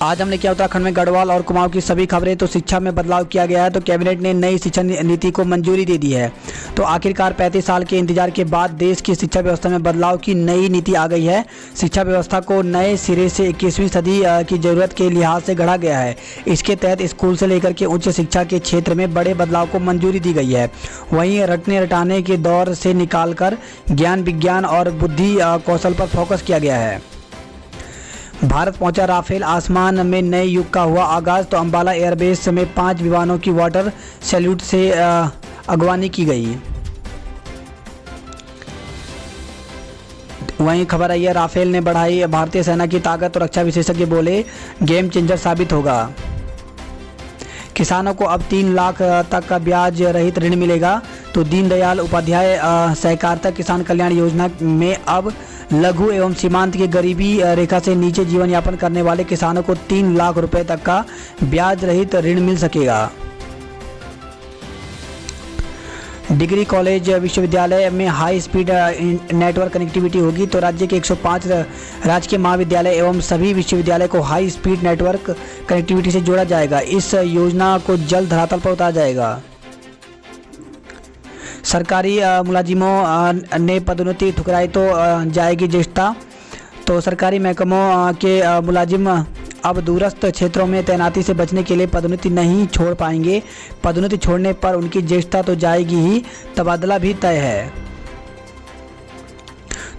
आज हमने किया उत्तराखंड में गढ़वाल और कुमाऊं की सभी खबरें। तो शिक्षा में बदलाव किया गया है, तो कैबिनेट ने नई शिक्षा नीति को मंजूरी दे दी है। तो आखिरकार 35 साल के इंतजार के बाद देश की शिक्षा व्यवस्था में बदलाव की नई नीति आ गई है। शिक्षा व्यवस्था को नए सिरे से 21वीं सदी की जरूरत के लिहाज से गढ़ा गया है। इसके तहत स्कूल से लेकर के उच्च शिक्षा के क्षेत्र में बड़े बदलाव को मंजूरी दी गई है। वहीं रटने रटाने के दौर से निकालकर ज्ञान विज्ञान और बुद्धि कौशल पर फोकस किया गया है। भारत पहुंचा राफेल, आसमान में नए युग का हुआ आगाज। तो अंबाला एयरबेस में 5 विमानों की वाटर सैल्यूट से अगवानी की गई। वहीं खबर आई है, राफेल ने बढ़ाई भारतीय सेना की ताकत। तो रक्षा विशेषज्ञ बोले गेम चेंजर साबित होगा। किसानों को अब 3 लाख तक का ब्याज रहित ऋण मिलेगा। तो दीनदयाल उपाध्याय सहकारिता किसान कल्याण योजना में अब लघु एवं सीमांत के गरीबी रेखा से नीचे जीवन यापन करने वाले किसानों को 3 लाख रुपए तक का ब्याज रहित ऋण मिल सकेगा। डिग्री कॉलेज विश्वविद्यालय में हाई स्पीड नेटवर्क कनेक्टिविटी होगी। तो राज्य के 105 राजकीय महाविद्यालय एवं सभी विश्वविद्यालय को हाई स्पीड नेटवर्क कनेक्टिविटी से जोड़ा जाएगा। इस योजना को जल्द धरातल पर उतारा जाएगा। सरकारी मुलाजिमों ने पदोन्नति ठुकराई, तो जाएगी ज्येष्ठता। तो सरकारी महकमों के मुलाजिम अब दूरस्थ क्षेत्रों में तैनाती से बचने के लिए पदोन्नति नहीं छोड़ पाएंगे। पदोन्नति छोड़ने पर उनकी ज्येष्ठता तो जाएगी ही, तबादला भी तय है।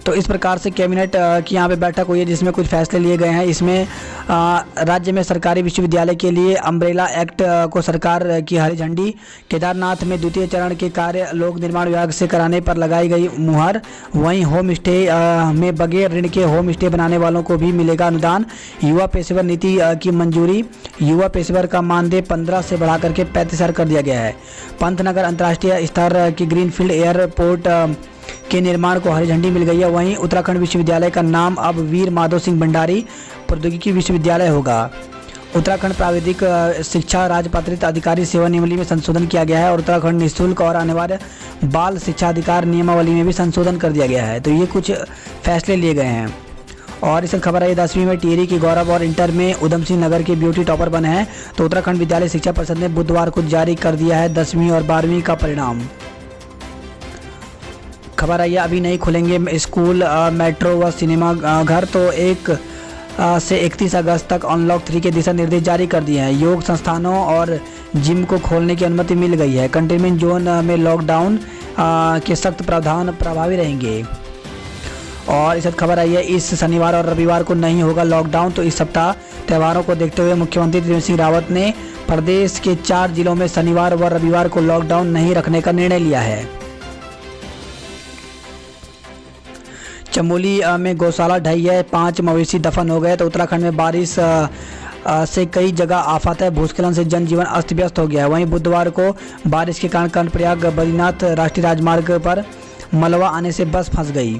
तो इस प्रकार से कैबिनेट की यहाँ पे बैठक हुई है, जिसमें कुछ फैसले लिए गए हैं। इसमें राज्य में सरकारी विश्वविद्यालय के लिए अम्ब्रेला एक्ट को सरकार की हरी झंडी। केदारनाथ में द्वितीय चरण के कार्य लोक निर्माण विभाग से कराने पर लगाई गई मुहर। वहीं होम स्टे में बगैर ऋण के होम स्टे बनाने वालों को भी मिलेगा अनुदान। युवा पेशेवर नीति की मंजूरी। युवा पेशेवर का मानदेय 15 से बढ़ा करके 35,000 कर दिया गया है। पंतनगर अंतर्राष्ट्रीय स्तर की ग्रीनफील्ड एयरपोर्ट के निर्माण को हरी झंडी मिल गई है। वहीं उत्तराखंड विश्वविद्यालय का नाम अब वीर माधव सिंह भंडारी प्रौद्योगिकी विश्वविद्यालय होगा। उत्तराखंड प्राविधिक शिक्षा राजपत्रित अधिकारी सेवा नियमावली में संशोधन किया गया है और उत्तराखंड निःशुल्क और अनिवार्य बाल शिक्षा अधिकार नियमावली में भी संशोधन कर दिया गया है। तो ये कुछ फैसले लिए गए हैं। और इस खबर है 10वीं में टिहरी की गौरव और इंटर में उधम सिंह नगर के ब्यूटी टॉपर बने हैं। तो उत्तराखंड विद्यालय शिक्षा परिषद ने बुधवार को जारी कर दिया है 10वीं और 12वीं का परिणाम। खबर आई है, अभी नहीं खुलेंगे स्कूल, मेट्रो व सिनेमा घर। तो 1 से 31 अगस्त तक अनलॉक 3 के दिशा निर्देश जारी कर दिए हैं। योग संस्थानों और जिम को खोलने की अनुमति मिल गई है। कंटेनमेंट जोन में लॉकडाउन के सख्त प्रावधान प्रभावी रहेंगे। और इस खबर आई है, इस शनिवार और रविवार को नहीं होगा लॉकडाउन। तो इस सप्ताह त्योहारों को देखते हुए मुख्यमंत्री त्रिवेंद्र सिंह रावत ने प्रदेश के 4 जिलों में शनिवार व रविवार को लॉकडाउन नहीं रखने का निर्णय लिया है। चमोली में गौशाला ढही है, 5 मवेशी दफन हो गए। तो उत्तराखंड में बारिश से कई जगह आफत है। भूस्खलन से जनजीवन अस्त व्यस्त हो गया है। वहीं बुधवार को बारिश के कारण कर्णप्रयाग बद्रीनाथ राष्ट्रीय राजमार्ग पर मलबा आने से बस फंस गई।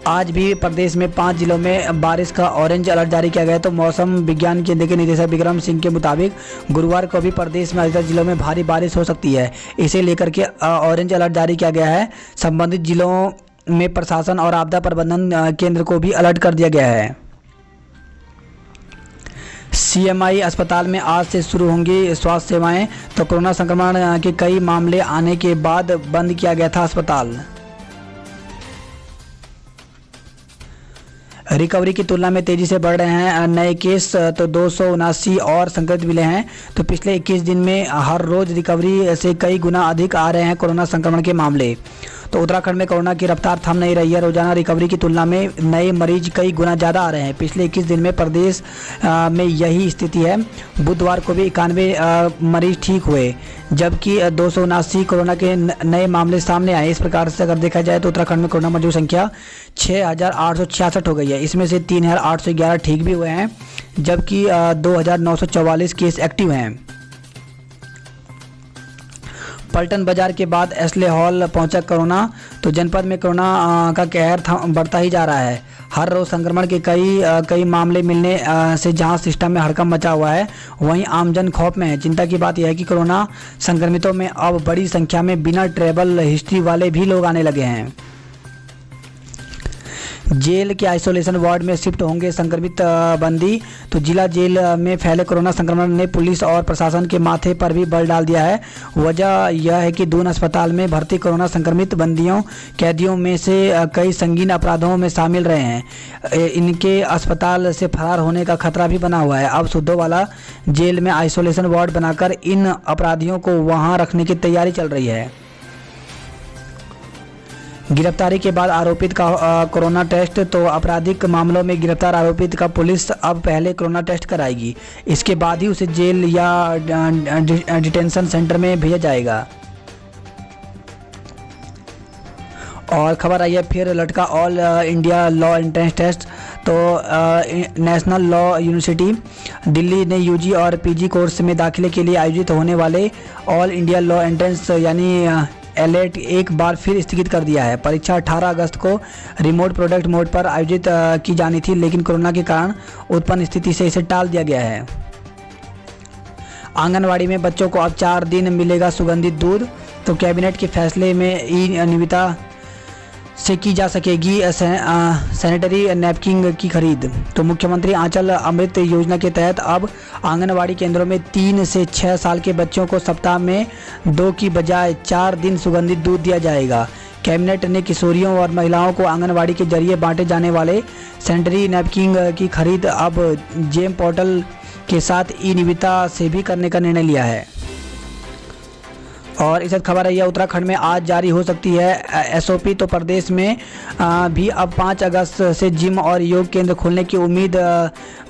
आज भी प्रदेश में 5 जिलों में बारिश का ऑरेंज अलर्ट जारी किया गया है। तो मौसम विज्ञान केंद्र के निदेशक विक्रम सिंह के मुताबिक गुरुवार को भी प्रदेश में अधिकतर जिलों में भारी बारिश हो सकती है। इसे लेकर के ऑरेंज अलर्ट जारी किया गया है। संबंधित जिलों में प्रशासन और आपदा प्रबंधन केंद्र को भी अलर्ट कर दिया गया है। CMI अस्पताल में आज से शुरू होंगी स्वास्थ्य सेवाएं। तो कोरोना संक्रमण के कई मामले आने के बाद बंद किया गया था अस्पताल। रिकवरी की तुलना में तेजी से बढ़ रहे हैं नए केस। तो 279 और संक्रमित मिले हैं। तो पिछले 21 दिन में हर रोज रिकवरी से कई गुना अधिक आ रहे हैं कोरोना संक्रमण के मामले। तो उत्तराखंड में कोरोना की रफ्तार थम नहीं रही है। रोजाना रिकवरी की तुलना में नए मरीज कई गुना ज़्यादा आ रहे हैं। पिछले 21 दिन में प्रदेश में यही स्थिति है। बुधवार को भी 91 मरीज ठीक हुए, जबकि 279 कोरोना के नए मामले सामने आए। इस प्रकार से अगर देखा जाए तो उत्तराखंड में कोरोना मरीजों की संख्या 6,866 हो गई है। इसमें से 3,811 ठीक भी हुए हैं, जबकि 2,944 केस एक्टिव हैं। पलटन बाजार के बाद एस्ले हॉल पहुंचा कोरोना। तो जनपद में कोरोना का कहर बढ़ता ही जा रहा है। हर रोज संक्रमण के कई मामले मिलने से जहां सिस्टम में हड़कंप मचा हुआ है, वहीं आमजन खौफ में है। चिंता की बात यह है कि कोरोना संक्रमितों में अब बड़ी संख्या में बिना ट्रैवल हिस्ट्री वाले भी लोग आने लगे हैं। जेल के आइसोलेशन वार्ड में शिफ्ट होंगे संक्रमित बंदी। तो जिला जेल में फैले कोरोना संक्रमण ने पुलिस और प्रशासन के माथे पर भी बल डाल दिया है। वजह यह है कि दून अस्पताल में भर्ती कोरोना संक्रमित बंदियों कैदियों में से कई संगीन अपराधों में शामिल रहे हैं। इनके अस्पताल से फरार होने का खतरा भी बना हुआ है। अब सुद्धोवाला जेल में आइसोलेशन वार्ड बनाकर इन अपराधियों को वहां रखने की तैयारी चल रही है। गिरफ्तारी के बाद आरोपित का कोरोना टेस्ट। तो आपराधिक मामलों में गिरफ्तार आरोपित का पुलिस अब पहले कोरोना टेस्ट कराएगी। इसके बाद ही उसे जेल या डिटेंशन सेंटर में भेजा जाएगा। और खबर आई है फिर लटका all India law entrance test. तो नेशनल लॉ यूनिवर्सिटी दिल्ली ने यूजी और पीजी कोर्स में दाखिले के लिए आयोजित होने वाले ऑल इंडिया लॉ एंट्रेंस यानी एलेट एक बार फिर स्थगित कर दिया है। परीक्षा 18 अगस्त को रिमोट प्रोडक्ट मोड पर आयोजित की जानी थी, लेकिन कोरोना के कारण उत्पन्न स्थिति से इसे टाल दिया गया है। आंगनवाड़ी में बच्चों को अब 4 दिन मिलेगा सुगंधित दूध। तो कैबिनेट के फैसले में ई निविदा से की जा सकेगी सैनिटरी नैपकिन की खरीद। तो मुख्यमंत्री आंचल अमृत योजना के तहत अब आंगनवाड़ी केंद्रों में 3 से 6 साल के बच्चों को सप्ताह में 2 की बजाय 4 दिन सुगंधित दूध दिया जाएगा। कैबिनेट ने किशोरियों और महिलाओं को आंगनवाड़ी के जरिए बांटे जाने वाले सैनिटरी नैपकिन की खरीद अब जेम पोर्टल के साथ ई निविदा से भी करने का निर्णय लिया है। और इस खबर है, यह उत्तराखंड में आज जारी हो सकती है एसओपी। तो प्रदेश में भी अब 5 अगस्त से जिम और योग केंद्र खोलने की उम्मीद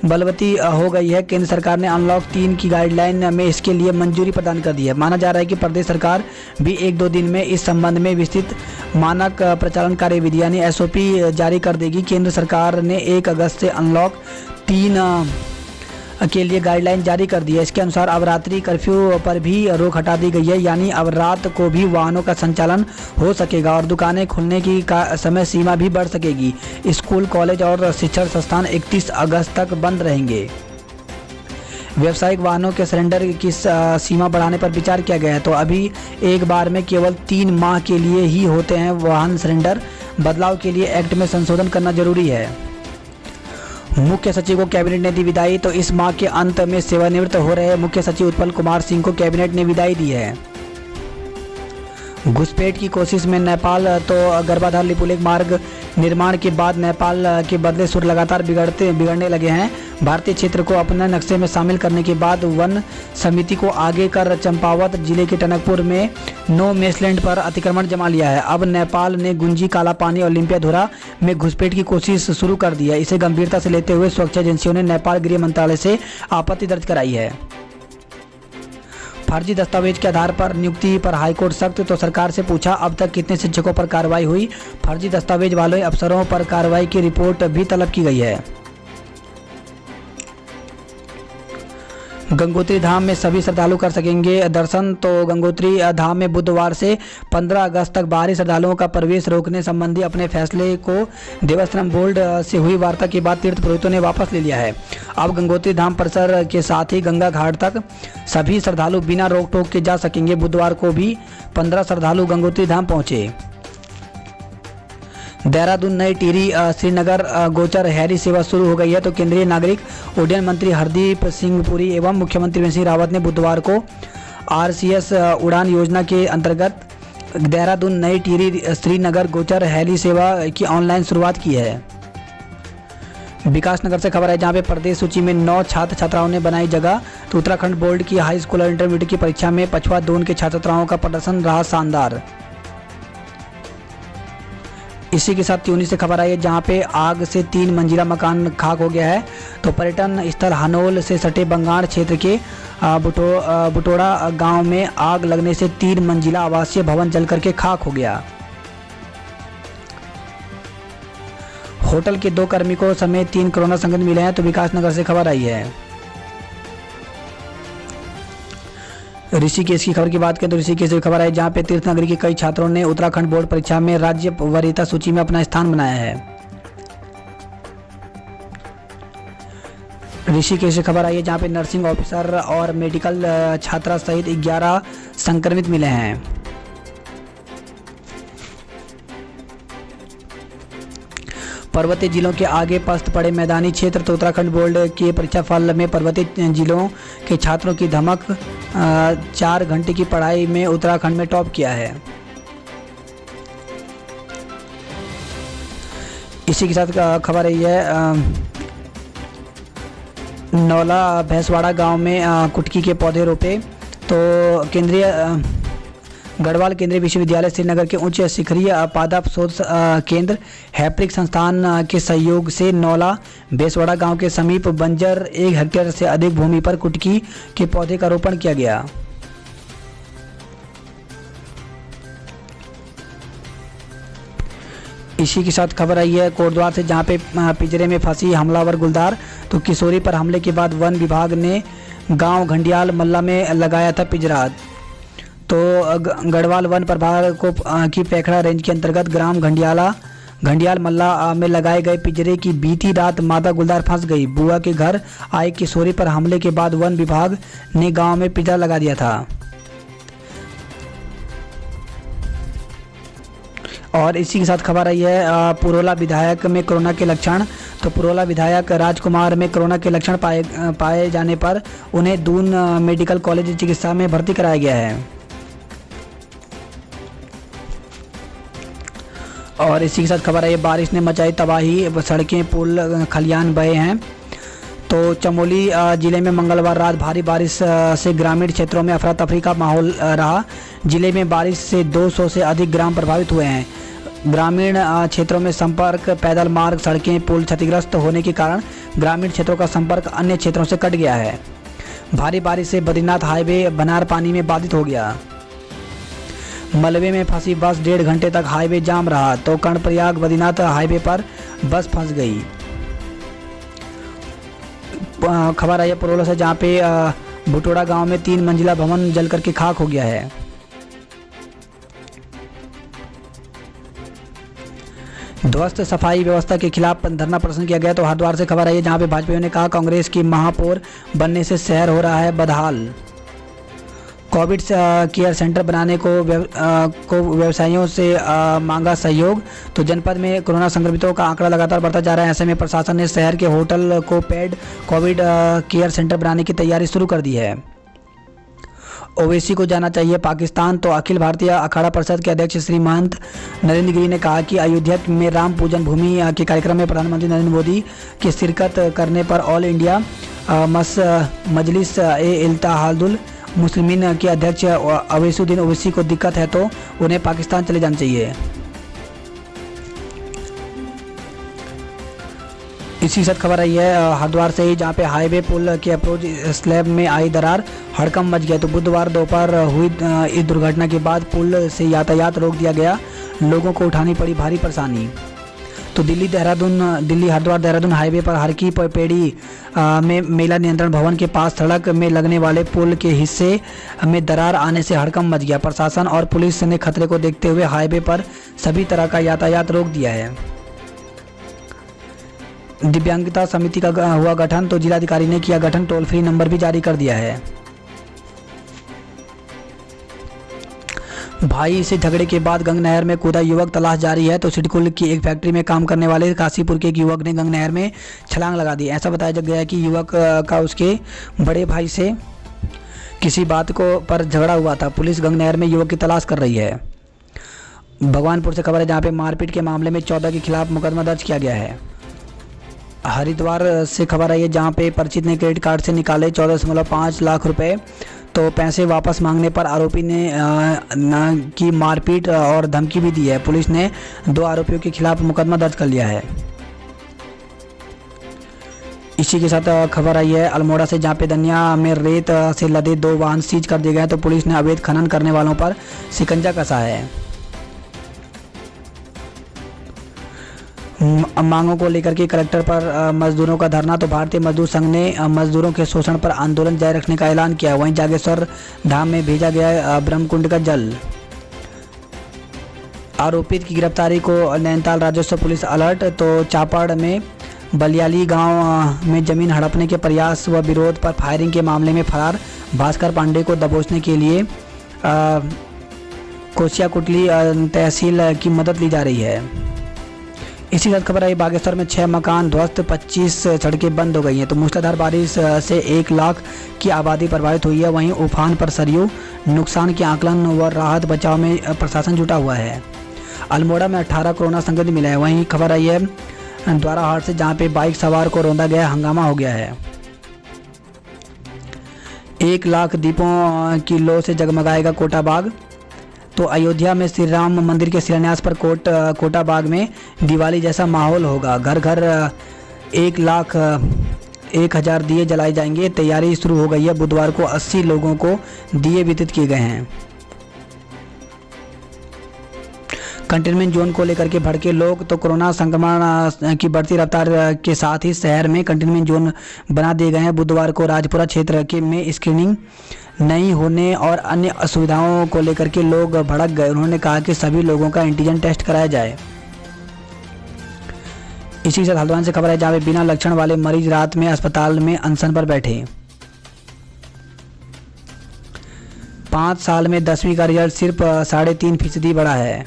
बलवती हो गई है। केंद्र सरकार ने अनलॉक 3 की गाइडलाइन में इसके लिए मंजूरी प्रदान कर दी है। माना जा रहा है कि प्रदेश सरकार भी 1-2 दिन में इस संबंध में विस्तृत मानक प्रचालन कार्यविधि यानी एसओपी जारी कर देगी। केंद्र सरकार ने 1 अगस्त से अनलॉक 3 के लिए गाइडलाइन जारी कर दी है। इसके अनुसार अब रात्रि कर्फ्यू पर भी रोक हटा दी गई है, यानी अब रात को भी वाहनों का संचालन हो सकेगा और दुकानें खुलने की समय सीमा भी बढ़ सकेगी। स्कूल, कॉलेज और शिक्षण संस्थान 31 अगस्त तक बंद रहेंगे। व्यावसायिक वाहनों के सरेंडर की सीमा बढ़ाने पर विचार किया गया है। तो अभी एक बार में केवल 3 माह के लिए ही होते हैं वाहन सरेंडर। बदलाव के लिए एक्ट में संशोधन करना जरूरी है। मुख्य सचिव को कैबिनेट ने दी विदाई। तो इस माह के अंत में सेवानिवृत्त हो रहे मुख्य सचिव उत्पल कुमार सिंह को कैबिनेट ने विदाई दी है। घुसपैठ की कोशिश में नेपाल। तो गर्भाधार लिपुलेख मार्ग निर्माण के बाद नेपाल के बदले सुर लगातार बिगड़ने लगे हैं। भारतीय क्षेत्र को अपने नक्शे में शामिल करने के बाद वन समिति को आगे कर चंपावत जिले के टनकपुर में नो मेसलैंड पर अतिक्रमण जमा लिया है। अब नेपाल ने गुंजी, काला पानी और लिम्पियाधुरा में घुसपैठ की कोशिश शुरू कर दी है। इसे गंभीरता से लेते हुए सुरक्षा एजेंसियों ने नेपाल गृह मंत्रालय से आपत्ति दर्ज कराई है। फर्जी दस्तावेज के आधार पर नियुक्ति पर हाईकोर्ट सख्त। तो सरकार से पूछा, अब तक कितने शिक्षकों पर कार्रवाई हुई। फर्जी दस्तावेज वाले अफसरों पर कार्रवाई की रिपोर्ट भी तलब की गई है। गंगोत्री धाम में सभी श्रद्धालु कर सकेंगे दर्शन। तो गंगोत्री धाम में बुधवार से 15 अगस्त तक बाहरी श्रद्धालुओं का प्रवेश रोकने संबंधी अपने फैसले को देवस्थानम बोर्ड से हुई वार्ता के बाद तीर्थ पुरोहितों ने वापस ले लिया है। अब गंगोत्री धाम परिसर के साथ ही गंगा घाट तक सभी श्रद्धालु बिना रोक टोक के जा सकेंगे। बुधवार को भी 15 श्रद्धालु गंगोत्री धाम पहुंचे। देहरादून नई टिहरी श्रीनगर गोचर हेली सेवा शुरू हो गई है। तो केंद्रीय नागरिक उड्डयन मंत्री हरदीप सिंह पुरी एवं मुख्यमंत्री त्रिवेंद्र सिंह रावत ने बुधवार को आरसीएस उड़ान योजना के अंतर्गत देहरादून नई टिहरी श्रीनगर गोचर हेली सेवा की ऑनलाइन शुरुआत की है। विकास नगर से खबर है, जहां पे प्रदेश सूची में 9 छात्र छात्राओं ने बनाई जगह। तो उत्तराखंड बोर्ड की हाई स्कूल और इंटरमीडिएट की परीक्षा में पछुआ जोन के छात्र छात्राओं का प्रदर्शन रहा शानदार। इसी के साथ त्यूनी से खबर आई है, जहां पे आग से 3 मंजिला मकान खाक हो गया है। तो पर्यटन स्थल हनोल से सटे बंगाण क्षेत्र के बुटोड़ा गांव में आग लगने से 3 मंजिला आवासीय भवन जलकर के खाक हो गया। होटल के 2 कार्मिकों समेत 3 कोरोना संक्रमित मिले हैं। तो विकास नगर से खबर आई है। ऋषिकेश की खबर की बात करें तो ऋषिकेश की खबर है, जहां पे तीर्थ नगरी के कई छात्रों ने उत्तराखंड बोर्ड परीक्षा में राज्य वरीयता सूची में अपना स्थान बनाया है। ऋषिकेश से खबर आई है, जहां पे नर्सिंग ऑफिसर और मेडिकल छात्रा सहित 11 संक्रमित मिले हैं। पर्वतीय जिलों के आगे पस्त पड़े मैदानी क्षेत्र। तो उत्तराखंड बोर्ड के परीक्षा फल में पर्वतीय जिलों के छात्रों की धमक, 4 घंटे की पढ़ाई में उत्तराखंड में टॉप किया है। इसी के साथ खबर रही है नौला भैंसवाड़ा गांव में कुटकी के पौधे रोपे। तो गढ़वाल केंद्रीय विश्वविद्यालय श्रीनगर के उच्च शिखरीय पादप शोध केंद्र हैप्रिक संस्थान के सहयोग से नौला भैंसवाड़ा गांव के समीप बंजर 1 हेक्टेयर से अधिक भूमि पर कुटकी के पौधे का रोपण किया गया। इसी के साथ खबर आई है कोटद्वार से, जहां पे पिंजरे में फंसी हमलावर गुलदार। तो किशोरी पर हमले के बाद वन विभाग ने गांव घंडियाल मल्ला में लगाया था पिंजरा। तो गढ़वाल वन प्रभाग को की पेखड़ा रेंज के अंतर्गत ग्राम घंडियाल मल्ला में लगाए गए पिंजरे की बीती रात मादा गुलदार फंस गई। बुआ के घर आए किशोरी पर हमले के बाद वन विभाग ने गांव में पिंजरा लगा दिया था। और इसी के साथ खबर आई है पुरोला विधायक में कोरोना के लक्षण। तो पुरोला विधायक राजकुमार में कोरोना के लक्षण पाए जाने पर उन्हें दून मेडिकल कॉलेज चिकित्सा में भर्ती कराया गया है। और इसी के साथ खबर आई है बारिश ने मचाई तबाही, सड़कें पुल खलियान बहे हैं। तो चमोली जिले में मंगलवार रात भारी बारिश से ग्रामीण क्षेत्रों में अफरा तफरी का माहौल रहा। जिले में बारिश से 200 से अधिक ग्राम प्रभावित हुए हैं। ग्रामीण क्षेत्रों में संपर्क, पैदल मार्ग, सड़कें, पुल क्षतिग्रस्त होने के कारण ग्रामीण क्षेत्रों का संपर्क अन्य क्षेत्रों से कट गया है। भारी बारिश से बद्रीनाथ हाईवे बनार पानी में बाधित हो गया। मलबे में फंसी बस 1.5 घंटे तक हाईवे जाम रहा। तो कर्णप्रयाग बद्रीनाथ हाईवे पर बस फंस गई। खबर आई है पुरोला से, जहाँ पे भुटोड़ा गांव में 3 मंजिला भवन जल करके खाक हो गया है। ध्वस्त सफाई व्यवस्था के खिलाफ धरना प्रदर्शन किया गया। तो हरिद्वार से खबर आई है, जहाँ पे भाजपा ने कहा कांग्रेस की महापौर बनने से शहर हो रहा है बदहाल। कोविड केयर सेंटर बनाने को व्यवसायियों से मांगा सहयोग। तो जनपद में कोरोना संक्रमितों का आंकड़ा लगातार बढ़ता जा रहा है। ऐसे में प्रशासन ने शहर के होटल को पेड कोविड केयर सेंटर बनाने की तैयारी शुरू कर दी है। ओवैसी को जाना चाहिए पाकिस्तान। तो अखिल भारतीय अखाड़ा परिषद के अध्यक्ष श्री महंत नरेंद्र गिरी ने कहा कि अयोध्या में राम पूजन भूमि के कार्यक्रम में प्रधानमंत्री नरेंद्र मोदी की शिरकत करने पर ऑल इंडिया मजलिस ए इत्तेहादुल मुस्लिमीन के अध्यक्ष अवैसुद्दीन ओवैसी को दिक्कत है, तो उन्हें पाकिस्तान चले जाना चाहिए। इसी साथ खबर आई है हरिद्वार से ही, जहाँ पे हाईवे पुल के अप्रोच स्लैब में आई दरार, हड़कंप मच गया। तो बुधवार दोपहर हुई इस दुर्घटना के बाद पुल से यातायात रोक दिया गया। लोगों को उठानी पड़ी भारी परेशानी। तो दिल्ली हरिद्वार देहरादून हाईवे पर हरकी पेड़ी में मेला नियंत्रण भवन के पास सड़क में लगने वाले पुल के हिस्से में दरार आने से हड़कंप मच गया। प्रशासन और पुलिस ने खतरे को देखते हुए हाईवे पर सभी तरह का यातायात रोक दिया है। दिव्यांगता समिति का हुआ गठन। तो जिलाधिकारी ने किया गठन, टोल फ्री नंबर भी जारी कर दिया है। भाई से झगड़े के बाद गंग नहर में कूदा युवक, तलाश जारी है। तो सिडकुल की एक फैक्ट्री में काम करने वाले काशीपुर के एक युवक ने गंग नहर में छलांग लगा दी। ऐसा बताया गया कि युवक का उसके बड़े भाई से किसी बात को पर झगड़ा हुआ था। पुलिस गंग नहर में युवक की तलाश कर रही है। भगवानपुर से खबर है, जहाँ पे मारपीट के मामले में 14 के खिलाफ मुकदमा दर्ज किया गया है। हरिद्वार से खबर आई है, जहाँ पे परिचित ने क्रेडिट कार्ड से निकाले 14.5 लाख रुपए। तो पैसे वापस मांगने पर आरोपी ने की मारपीट और धमकी भी दी है। पुलिस ने 2 आरोपियों के खिलाफ मुकदमा दर्ज कर लिया है। इसी के साथ खबर आई है अल्मोड़ा से, जहाँ पे दनिया में रेत से लदे 2 वाहन सीज कर दिए गए। तो पुलिस ने अवैध खनन करने वालों पर शिकंजा कसा है। मांगों को लेकर के कलेक्टर पर मजदूरों का धरना। तो भारतीय मजदूर संघ ने मजदूरों के शोषण पर आंदोलन जारी रखने का ऐलान किया। वहीं जागेश्वर धाम में भेजा गया ब्रह्मकुंड का जल। आरोपित की गिरफ्तारी को नैनीताल राजस्व पुलिस अलर्ट। तो चापाड़ में बलियाली गांव में जमीन हड़पने के प्रयास व विरोध पर फायरिंग के मामले में फरार भास्कर पांडे को दबोचने के लिए कोसिया कुटली तहसील की मदद ली जा रही है। इसी के साथ खबर आई बागेश्वर में 6 मकान ध्वस्त, 25 सड़कें बंद हो गई हैं। तो मूसलाधार बारिश से 1 लाख की आबादी प्रभावित हुई है। वहीं उफान पर सरयू, नुकसान के आकलन व राहत बचाव में प्रशासन जुटा हुआ है। अल्मोड़ा में 18 कोरोना संक्रमित मिले हैं। वहीं खबर आई है द्वाराहाट से, जहां पे बाइक सवार को रौंदा गया, हंगामा हो गया है। 1 लाख दीपों की लौ से जगमगाएगा कोटा बाग। तो अयोध्या में श्री राम मंदिर के शिलान्यास पर कोटा बाग में दिवाली जैसा माहौल होगा। घर घर 1,01,000 दिए जलाए जाएंगे। तैयारी शुरू हो गई है। बुधवार को 80 लोगों को दिए वितरित किए गए हैं। कंटेनमेंट जोन को लेकर के भड़के लोग। तो कोरोना संक्रमण की बढ़ती रफ्तार के साथ ही शहर में कंटेनमेंट जोन बना दिए गए हैं। बुधवार को राजपुरा क्षेत्र के में स्क्रीनिंग नहीं होने और अन्य असुविधाओं को लेकर के लोग भड़क गए। उन्होंने कहा कि सभी लोगों का एंटीजन टेस्ट कराया जाए। इसी के साथ हल्द्वानी से खबर है, जहाँ पे बिना लक्षण वाले मरीज रात में अस्पताल में अनशन पर बैठे। 5 साल में 10वीं का रिजल्ट सिर्फ 3.5% बढ़ा है।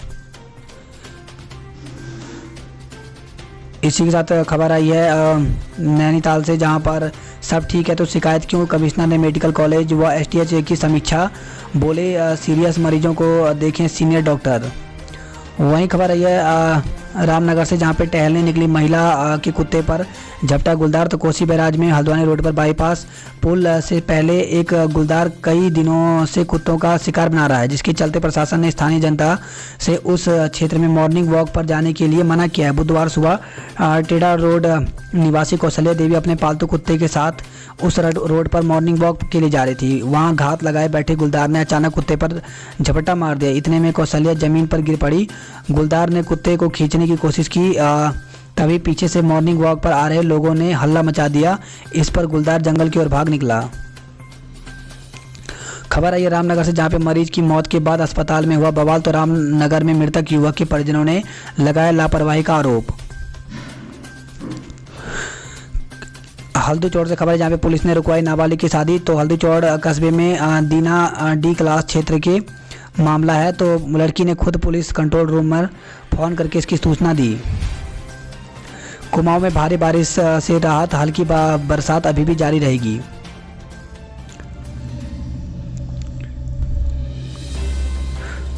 इसी के साथ खबर आई है नैनीताल से, जहां पर सब ठीक है तो शिकायत क्यों, कमिश्नर ने मेडिकल कॉलेज व एसटीएच की समीक्षा। बोले सीरियस मरीजों को देखें सीनियर डॉक्टर। वहीं खबर आई है रामनगर से, जहां पे टहलने निकली महिला के कुत्ते पर झपटा गुलदार। तो कोसी बैराज में हल्द्वानी रोड पर बाईपास पुल से पहले एक गुलदार कई दिनों से कुत्तों का शिकार बना रहा है, जिसके चलते प्रशासन ने स्थानीय जनता से उस क्षेत्र में मॉर्निंग वॉक पर जाने के लिए मना किया है। बुधवार सुबह टेढ़ा रोड निवासी कौशल्या देवी अपने पालतू कुत्ते के साथ उस रोड पर मॉर्निंग वॉक के लिए जा रही थी। वहां घात लगाए बैठे गुलदार ने अचानक कुत्ते पर झपट्टा मार दिया। इतने में कौशल्या जमीन पर गिर पड़ी। गुलदार ने कुत्ते को खींचने की कोशिश की, तभी पीछे से मॉर्निंग वॉक पर आ रहे लोगों ने हल्ला मचा दिया। इस पर गुलदार जंगल की ओर भाग निकला। खबर आई है रामनगर से, जहां पे मरीज की मौत के बाद अस्पताल में हुआ बवाल। तो रामनगर में मृतक युवक के परिजनों ने लगाया लापरवाही का आरोप। हल्दूचौड़ से खबर है, जहाँ पे पुलिस ने रुकवाई नाबालिग की शादी। तो हल्दूचौड़ कस्बे में दीना डी क्लास क्षेत्र के मामला है। तो लड़की ने खुद पुलिस कंट्रोल रूम में फ़ोन करके इसकी सूचना दी। कुमाऊं में भारी बारिश से राहत, हल्की बरसात अभी भी जारी रहेगी।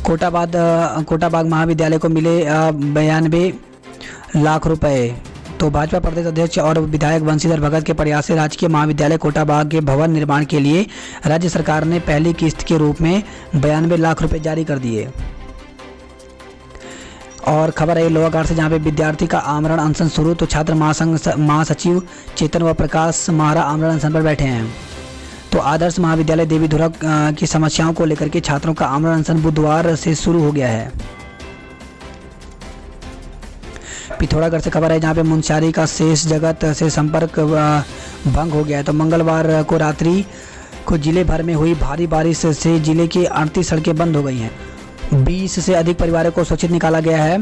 कोटाबाग महाविद्यालय को मिले 92 लाख रुपए। तो भाजपा प्रदेश अध्यक्ष और विधायक बंशीधर भगत के प्रयास से राजकीय महाविद्यालय कोटाबाग के भवन निर्माण के लिए राज्य सरकार ने पहली किस्त के रूप में 92 लाख रुपए जारी कर दिए। और खबर है लोहाघाट से, जहां पे विद्यार्थी का आमरण अनशन शुरू। तो छात्र महासंघ महासचिव चेतन व प्रकाश महारा आमरण अनशन पर बैठे हैं। तो आदर्श महाविद्यालय देवीधुरा की समस्याओं को लेकर के छात्रों का आमरण अनशन बुधवार से शुरू हो गया है। पिथौरागढ़ से खबर है, जहां पे मुंशियारी का शेष जगत से संपर्क भंग हो गया है। तो मंगलवार को रात्रि को जिले भर में हुई भारी बारिश से जिले की 38 सड़कें बंद हो गई हैं। 20 से अधिक परिवारों को सुरक्षित निकाला गया है।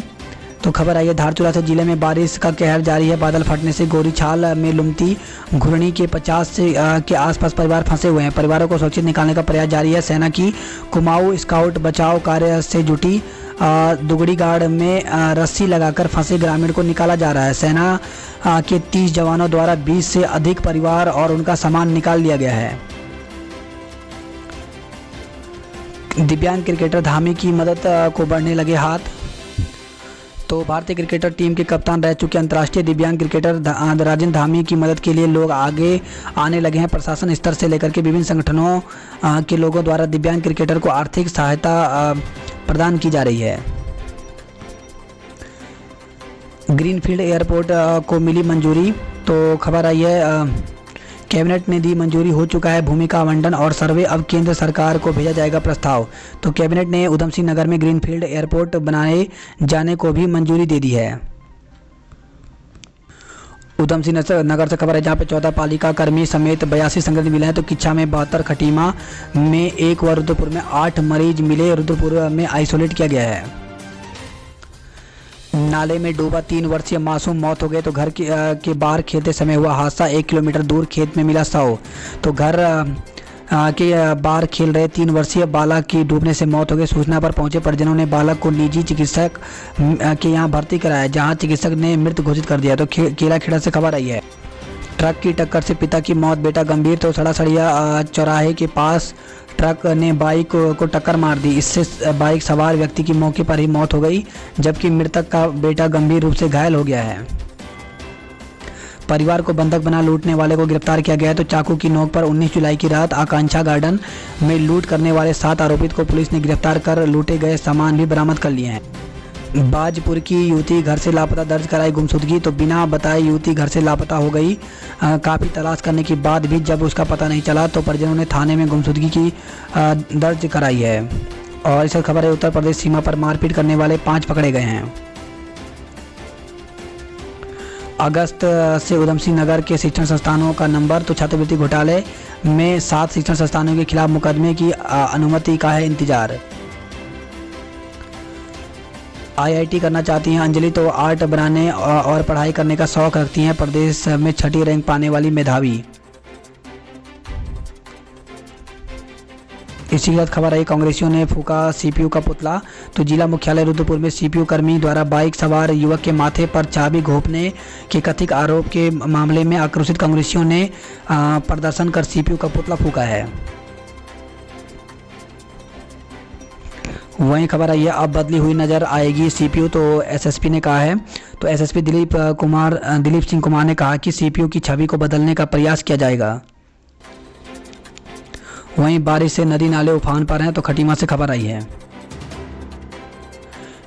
तो खबर आई है धारचूला से, जिले में बारिश का कहर जारी है। बादल फटने से गोरीछाल में लुमती घुरणी के 50 के आसपास परिवार फंसे हुए हैं। परिवारों को सुरक्षित निकालने का प्रयास जारी है। सेना की कुमाऊं स्काउट बचाव कार्य से जुटी दुगड़ीगाड़ में रस्सी लगाकर फंसे ग्रामीण को निकाला जा रहा है। सेना के 30 जवानों द्वारा 20 से अधिक परिवार और उनका सामान निकाल लिया गया है। दिव्यांग क्रिकेटर धामी की मदद को बढ़ने लगे हाथ। तो भारतीय क्रिकेटर टीम के कप्तान रह चुके अंतर्राष्ट्रीय दिव्यांग क्रिकेटर राजेंद्र धामी की मदद के लिए लोग आगे आने लगे हैं। प्रशासन स्तर से लेकर के विभिन्न संगठनों के लोगों द्वारा दिव्यांग क्रिकेटर को आर्थिक सहायता प्रदान की जा रही है। ग्रीनफील्ड एयरपोर्ट को मिली मंजूरी। तो खबर आई है कैबिनेट ने दी मंजूरी, हो चुका है भूमि का आवंटन और सर्वे। अब केंद्र सरकार को भेजा जाएगा प्रस्ताव। तो कैबिनेट ने उधम सिंह नगर में ग्रीनफील्ड एयरपोर्ट बनाए जाने को भी मंजूरी दे दी है। उधम सिंह नगर से खबर है, जहाँ पे 14 पालिका कर्मी समेत 82 संक्रमित मिले हैं। तो किच्छा में 72, खटीमा में 1 व रुद्रपुर में 8 मरीज मिले। रुद्रपुर में आइसोलेट किया गया है। नाले में डूबा 3 वर्षीय मासूम, मौत हो गई। तो घर के बाहर खेलते समय हुआ हादसा। 1 किलोमीटर दूर खेत में मिला शव। तो घर के बाहर खेल रहे 3 वर्षीय बालक की डूबने से मौत हो गई। सूचना पर पहुंचे परिजनों ने बालक को निजी चिकित्सक के यहां भर्ती कराया, जहां चिकित्सक ने मृत घोषित कर दिया। तो केलाखेड़ा से खबर आई है। ट्रक की टक्कर से पिता की मौत, बेटा गंभीर। तो सड़िया चौराहे के पास ट्रक ने बाइक को टक्कर मार दी। इससे बाइक सवार व्यक्ति की मौके पर ही मौत हो गई, जबकि मृतक का बेटा गंभीर रूप से घायल हो गया है। परिवार को बंधक बना लूटने वाले को गिरफ्तार किया गया है। तो चाकू की नोक पर 19 जुलाई की रात आकांक्षा गार्डन में लूट करने वाले 7 आरोपित को पुलिस ने गिरफ्तार कर लूटे गए सामान भी बरामद कर लिए हैं। बाजपुर की युवती घर से लापता, दर्ज कराई गुमशुदगी। तो बिना बताए युवती घर से लापता हो गई। काफ़ी तलाश करने के बाद भी जब उसका पता नहीं चला तो परिजनों ने थाने में गुमशुदगी की दर्ज कराई है। और इस खबर है, उत्तर प्रदेश सीमा पर मारपीट करने वाले 5 पकड़े गए हैं। अगस्त से उधम सिंह नगर के शिक्षण संस्थानों का नंबर। तो छात्रवृत्ति घोटाले में 7 शिक्षण संस्थानों के खिलाफ मुकदमे की अनुमति का है इंतजार। IIT करना चाहती हैं अंजलि। तो आर्ट बनाने और पढ़ाई करने का शौक रखती हैं। प्रदेश में 6ठी रैंक पाने वाली मेधावी। इसी के साथ खबर आई, कांग्रेसियों ने फूका CPU का पुतला। तो जिला मुख्यालय रुद्रपुर में CPU कर्मी द्वारा बाइक सवार युवक के माथे पर चाबी घोंपने के कथित आरोप के मामले में आक्रोशित कांग्रेसियों ने प्रदर्शन कर CPU का पुतला फूका है। वहीं खबर आई है, अब बदली हुई नजर आएगी CPU। तो SSP ने कहा है। तो SSP दिलीप सिंह कुमार ने कहा कि CPU की छवि को बदलने का प्रयास किया जाएगा। वहीं बारिश से नदी नाले उफान पर हैं। तो खटीमा से खबर आई है,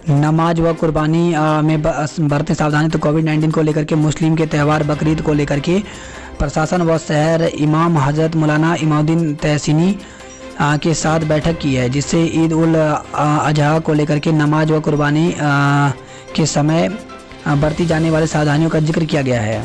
नमाज व कुर्बानी में बरतें सावधानी। तो कोविड-19 को लेकर के मुस्लिम के त्यौहार बकरीद को लेकर के प्रशासन व शहर इमाम हजरत मौलाना इमामुद्दीन तहसीनी के साथ बैठक की है, जिससे ईद उल अजहा को लेकर के नमाज व कुर्बानी के समय बरती जाने वाली सावधानियों का जिक्र किया गया है।